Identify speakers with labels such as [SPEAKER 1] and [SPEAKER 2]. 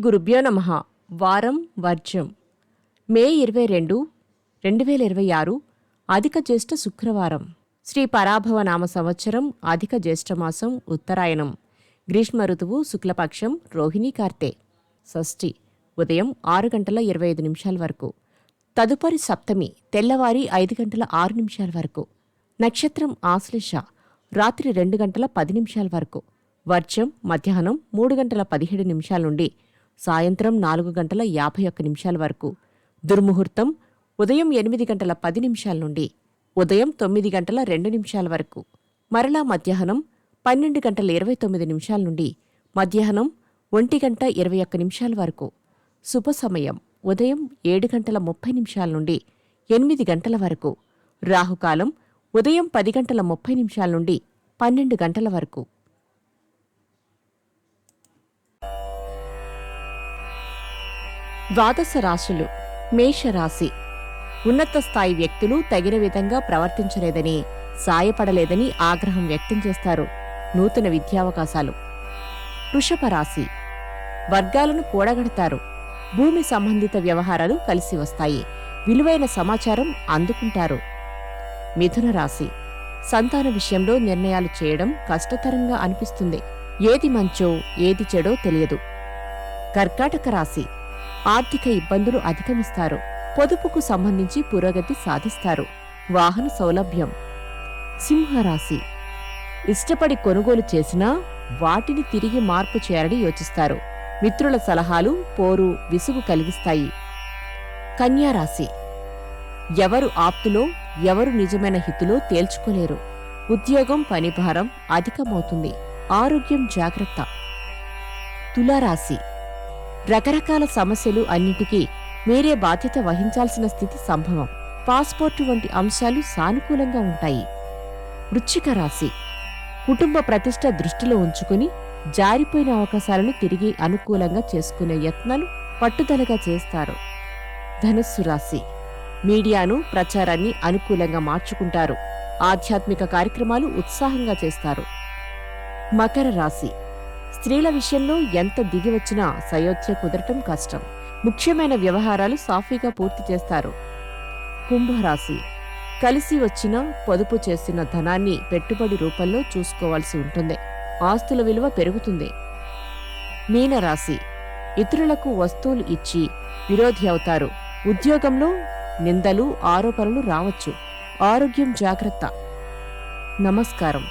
[SPEAKER 1] గురుభ్యో నమః. వారం వర్జ్యం. మే 22, 2026 అధిక జ్యేష్ఠ శుక్రవారం. శ్రీ పరాభవ నామ సంవత్సరం అధిక జ్యేష్ఠమాసం ఉత్తరాయణం. గ్రీష్మ ఋతువు శుక్లపక్షం రోహిణీ కార్తె. షష్ఠి ఉదయం 6:25 వరకు. తదుపరి సప్తమి తెల్లవారి 5:06 వరకు. నక్షత్రం ఆశ్లేష రాత్రి 2:10 వరకు. వర్జ్యం మధ్యాహ్నం 3:17 నుండి సాయంత్రం 4:51 వరకు. దుర్ముహూర్తం ఉదయం 8:10 నుండి ఉదయం 9:02 వరకు. మరలా మధ్యాహ్నం 12:29 నుండి మధ్యాహ్నం 1:21 వరకు. శుభ సమయం ఉదయం 7:30 నుండి 8 గంటల వరకు. రాహుకాలం ఉదయం 10:30 నుండి 12 గంటల వరకు. ద్వాదశ రాశులు. మేషరాశి. ఉన్నత స్థాయి వ్యక్తులు తగిన విధంగా ప్రవర్తించలేదని, సాయపడలేదని ఆగ్రహం వ్యక్తం చేస్తారు. నూతన విద్యావకాశాలు. వృషభ రాశి. వర్గాలను కూడగడతారు. భూమి సంబంధిత వ్యవహారాలు కలిసి వస్తాయి. విలువైన సమాచారం అందుకుంటారు. మిథున రాశి. సంతాన విషయంలో నిర్ణయాలు చేయడం కష్టతరంగా అనిపిస్తుంది. ఏది మంచో ఏది చెడో తెలియదు. కర్కాటక రాశి. ఆర్థిక ఇబ్బందులు అధిగమిస్తారు. పొదుపుకు సంబంధించి పురోగతి సాధిస్తారు. వాహన సౌలభ్యం. సింహరాశి. ఇష్టపడి కొనుగోలు చేసినా వాటిని తిరిగి మార్పు చేయాలని యోచిస్తారు. మిత్రుల సలహాలు పోరు విసుగు కలిగిస్తాయి. కన్యారాశి. ఎవరు ఆప్తులో ఎవరు నిజమైన హితులో తేల్చుకోలేరు. ఉద్యోగం పనిభారం అధికమవుతుంది. ఆరోగ్యం జాగ్రత్త. తులారాశి. రకరకాల సమస్యలు అన్నిటికీ మీరే బాధ్యత వహించాల్సిన స్థితి సంభవం. పాస్పోర్టు వంటి అంశాలు సానుకూలంగా ఉంటాయి. వృశ్చిక రాశి. కుటుంబ ప్రతిష్ట దృష్టిలో ఉంచుకుని జారిపోయిన అవకాశాలను తిరిగి అనుకూలంగా చేసుకునే యత్నాలు పట్టుదలగా చేస్తారు. ధనుస్సు రాశి. మీడియాను ప్రచారాన్ని అనుకూలంగా మార్చుకుంటారు. ఆధ్యాత్మిక కార్యక్రమాలు ఉత్సాహంగా చేస్తారు. మకర రాశి. స్త్రీల విషయంలో ఎంత దిగివచ్చినా సయోధ్య కుదరటం కష్టం. ముఖ్యమైన వ్యవహారాలు సాఫీగా పూర్తి చేస్తారు. కుంభరాశి. కలిసి వచ్చిన పొదుపు చేసిన ధనాన్ని పెట్టుబడి రూపంలో చూసుకోవాల్సి ఉంటుంది. ఆస్తుల విలువ పెరుగుతుంది. మీనరాశి. ఇతరులకు వస్తువులు ఇచ్చి విరోధి అవుతారు. ఉద్యోగంలో నిందలు ఆరోపణలు రావచ్చు. ఆరోగ్యం జాగ్రత్త. నమస్కారం.